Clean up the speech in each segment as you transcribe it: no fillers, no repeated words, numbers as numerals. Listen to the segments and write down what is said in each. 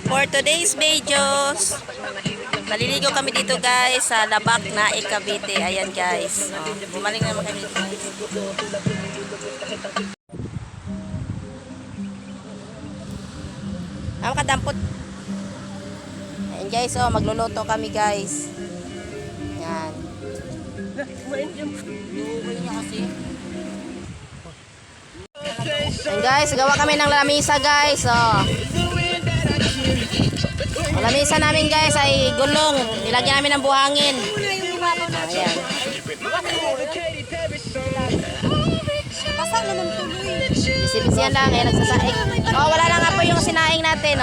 For today's videos, maliligo kami dito guys sa Labak na Cavite. Ayan guys. Bumaling naman kami dito guys. Kadampot. Ayan guys, magluluto kami guys. Ayan. Ayan guys, gawa kami ng lamisa guys. Ang lamisa namin guys ay gulong. Nilagyan namin ng buhangin. Ayan. Bisi-bisihan lang, ayan nagsasaing. Wala na nga po yung sinaing natin,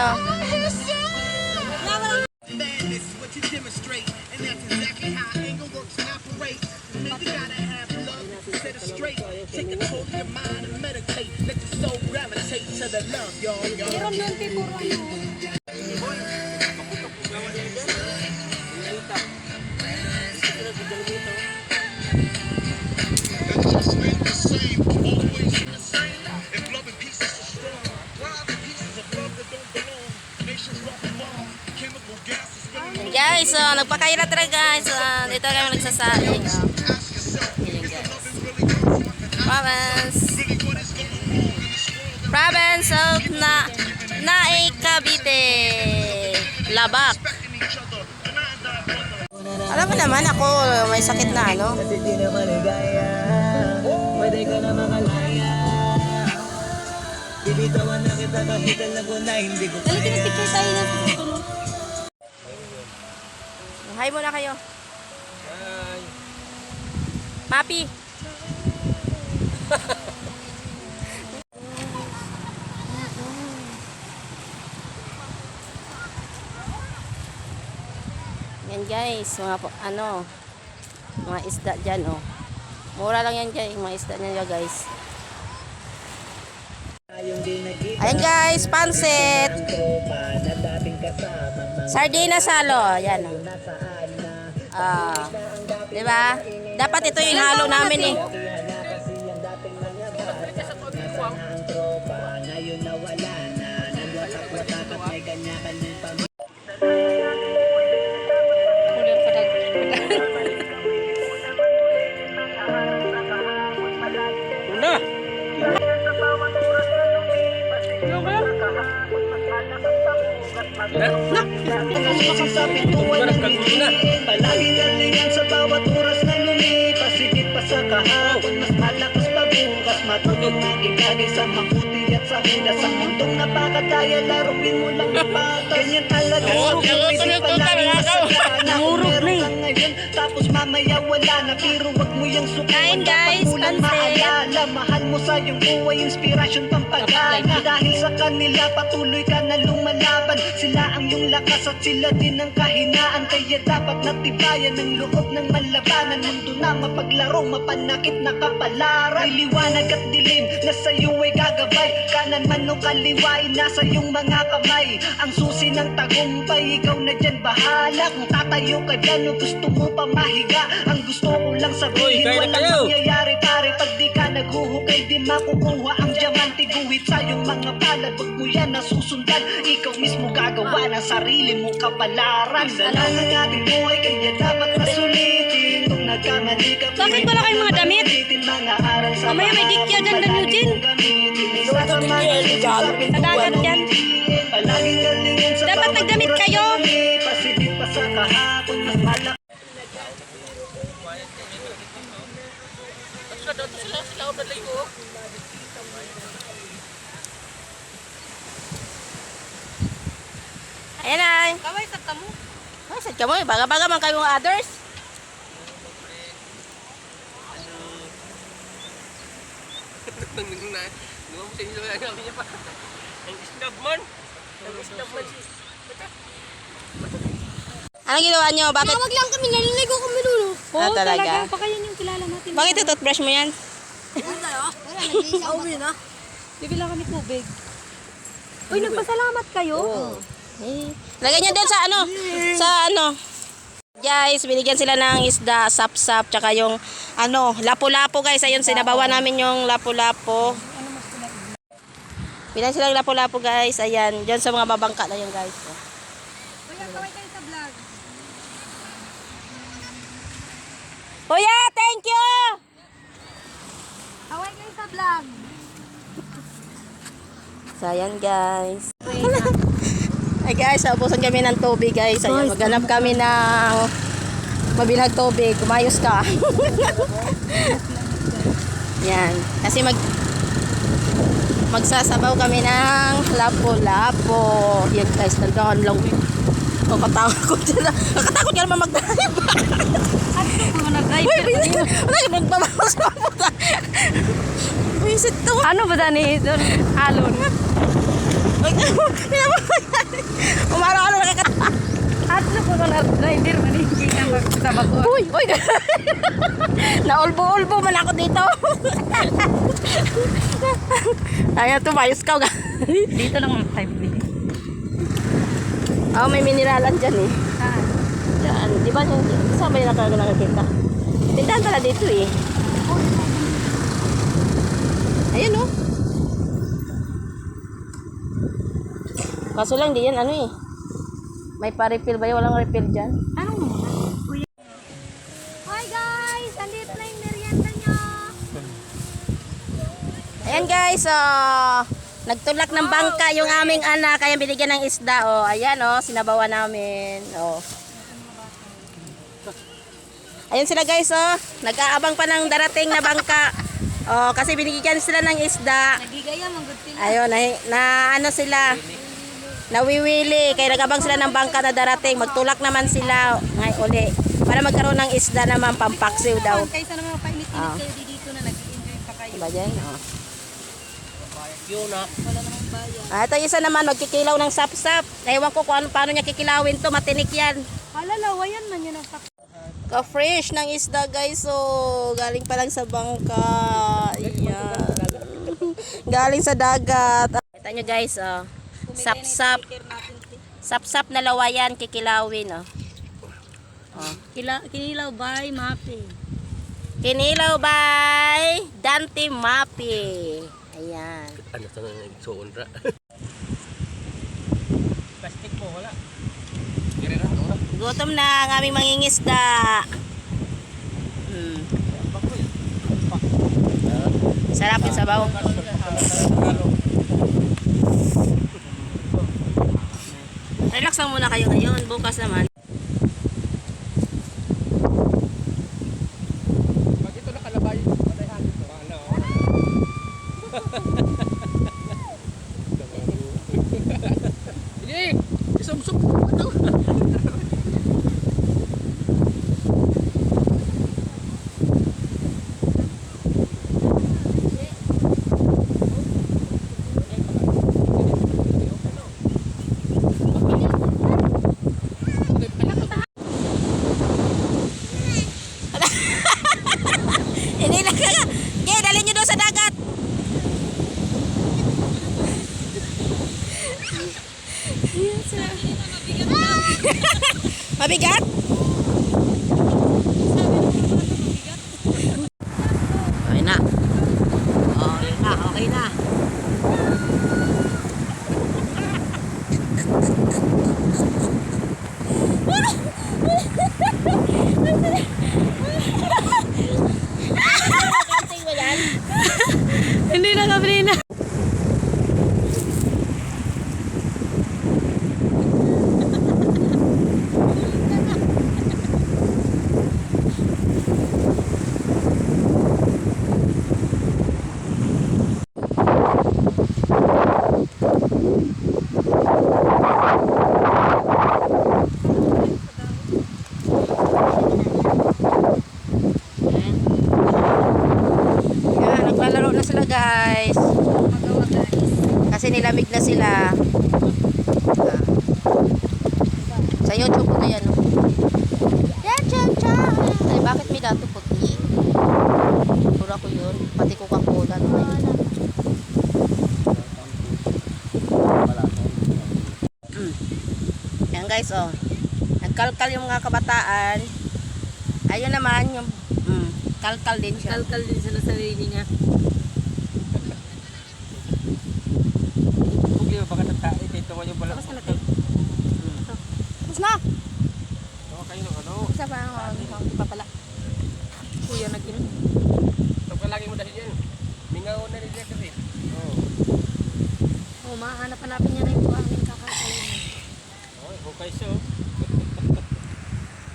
guys, nagpakaira talaga guys. Dito kami nagsasaing. Province of Nae Cavite, Labak. Alam mo naman ako may sakit na ano. Kasi di na maligaya, pwede ka na makalaya. Binitawan na kita kahit alam ko na hindi ko kaya. Dali picture tayo na tutulong. Hi muna kayo. Hi. Mapi. Yan guys, mga isda dyan mura lang yan dyan, mga isda nyo guys. Ayan guys, pansit, sardina salo, yan diba? Dapat ito yung halo namin Palagi galingan sa bawat oras na lumipas. Higit pa sa kahapon, mas malakas pa bukas. Matulog na ikagay sa mabuti at sa hula. Sa mundong napakadaya, laruin mo lang ipatas. Ganyan talaga sa buhay, di palagi masagana. Kung meron ka ngayon, tapos mamaya wala na. Pero wag mo yung sukuan, dapat mo lang maalala. Mahal mo sa iyong buhay, inspirasyon pang pag-ana. Dahil sa kanila, patuloy ka na lumalaban. Sila ang iyong lakas at sila din ang kahinaan. Kaya dapat natibayan ng loob ng malabanan. Mundo na mapaglaro, mapanakit na kapalaran. May liwanag at dilim na sa iyo ay gagabay. Kanan man o kaliwa ay nasa iyong mga kamay. Ang susi ng tagumpay, ikaw na dyan bahala. Kung tatayo ka dyan o gusto mo pa mahiga. Ang gusto ko lang sabihin, walang mangyayari pare. Pag di ka naghuhukay, di makukuha ang diamante. Guhit sa iyong mga palad, wag mo yan nasusundan. Ikaw mismo gagawa ng sarili mong kapalaran. Isa lang ang ating buhay, kaya dapat nasulitin. Kung nagkamali ka, bakit wala kayong mga damit? Mamaya may dikya dyan ng Eugene. Sa dagat yan. Dapat nagdamit kayo. Pasidip pa sa kahapon, mas malaki. Ayan ay. Kaway sa tamo. Ay, sad ka mo. Baga-baga man kayong others. Anong ginawa nyo? Bakit? Tawag lang kami, naliligo kami dulo. Ah, talaga? Baka yan yung kilala natin. Bakit ito toothbrush mo yan? Wala, nag-iisa na. Bibila kami tubig. Uy, nagpasalamat kayo. Eh, lagay nyo din sa ano. Guys, binigyan sila ng isda, sap-sap, tsaka yung lapu-lapu guys. Ayun, sinabawa namin yung lapu-lapu. Bilang silang lapo-lapo guys. Ayan. Diyan sa mga babangka na yun guys. Kuya, kaway kayo sa vlog. Kuya, thank you! Kaway kayo sa vlog. So, ayan guys. Ay guys, naubusan kami ng tubig guys. Ayan, maghanap kami ng mabilag tubig. Kumayos ka. Yan. Kasi magsasabaw kami ng lapo-lapo. Yan guys, nandahan lang. Kakatakot dyan. Kakatakot ka naman mag-drive. Uy, magbabawas pa mo. Wisit to. Ano ba dani doon? Alon. Umaraw-araw nakakatakot. Atlo ko na driver man hindi na magsabag ko. Uy, uy. Naulbo-ulbo man ako dito. Ayan, tumayos ka. Dito lang ang 5 minutes. Oh, may mineralan dyan eh. Ah. Dyan. Di ba yung isa ba yung nakakita? Tindahan pala dito eh. Ayan oh. Kaso lang, di yan ano eh. May pa-refill ba yun? Walang refill dyan. Anong muna? Kuya. Hi guys! Andito na yung merienda nyo. Ayan guys, nagtulak ng bangka yung aming anak, kaya binigyan ng isda. Oh, ayan oh, sinabawan namin. Oh. Ayan sila guys, oh. Nag-aabang pa ng darating na bangka. Oh, kasi binigyan sila ng isda. Nagigaya manggod sila. Ayun, na ano sila. Nawiwili, kaya nag-abang sila ng bangka na darating. Magtulak naman sila ngay uli para magkaroon ng isda naman pampaksiw daw. Kaysa naman painit-init Ah. kayo dito na nag-enjoy pa kayo. Diba dyan? Oh. Wala namang bayan. Ah, ito isa naman, magkikilaw ng sap-sap. Ewan ko kung paano niya kikilawin to, matinik yan. Halalawayan man yun ang sak. Ka-fresh ng isda guys, so galing pa lang sa bangka. Ayan. Galing sa dagat. Kita nyo guys, oh. Sap-sap. Sap-sap na lawayan, kikilawin. Oh. Oh. Kinilaw by Mapi. Kinilaw by Dante Mapi. Ayan. Ano sa nagsuon ra? Plastic mo wala. Kira na ora. Gutom na ang aming mangingisda. Sarap yung sabaw. Relax lang muna kayo ngayon. Bukas naman. Pag ito nakalabay, patay hangin to. Ano? Ini, isumsum. Ano? Inilang ka. Okay, dalhin nyo doon sa dagat. Mabigat? Okay na. Oh, yun na. Okay na. Hindi na kabili na. Yan, naglalaro na sila guys. Kasi nilamig na sila. Ah. Sa YouTube ko na yan. Oh. Ay, bakit may dato puti? Pura ko yun. Pati Coca-Cola. No? Yan guys, oh. Nagkalkal yung mga kabataan. Ayun naman, yung kalkal din siya. Kalkal din sa sarili niya. Labas ka na tayo. Tapos na! Tawa kayo ng ano. Isa pa ang hindi pa pala. Kuya nagin. Tawa ka lagi mo dahil yan. Mingaw na rin yan kasi. Oo. Oh, mahanap-hanapin niya na yung buhangin kakakalin. Okay, hukay siya.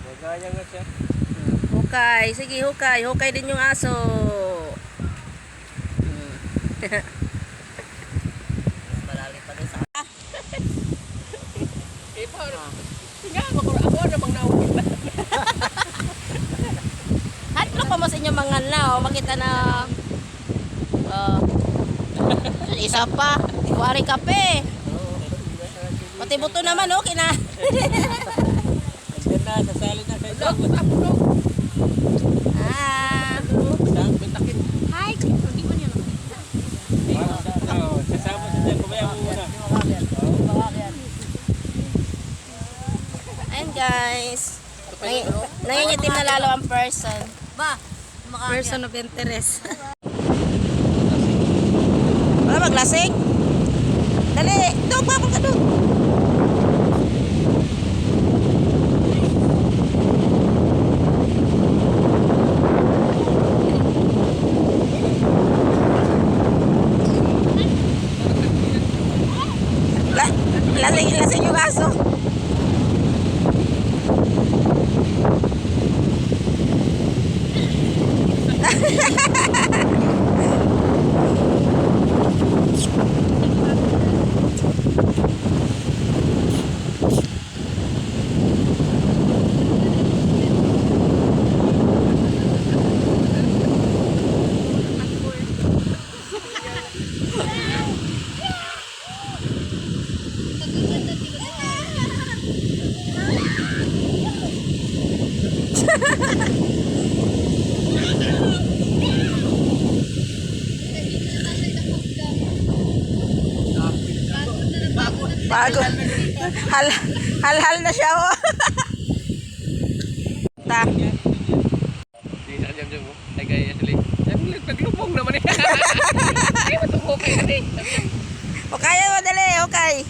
Magaya nga siya. Hukay. Sige, hukay. Hukay din yung aso. Malalim pa din sa... Eh, paano? Nga, ako namang naukit na. Hatlo pa mo sa inyo mga na, oh. Makita na... isa pa. Wari kape. Pati buto naman, oh. Kina... Ganda, sasali na kayo. Bentakin. Hi! Hindi ko niya Sasama sa dyan, kumaya mo muna. Ayan guys. Nangingitim na lalo ang person. Person of interest. Wala maglasing? Dali! Doon, babal ka doon. Lasing yung aso. Bago. Hal na siya, oh. Ta. Hindi na jam-jam mo. Ay, gaya sila. Naglubong naman eh. Ay, matuko kayo eh. O kaya mo, dali, okay.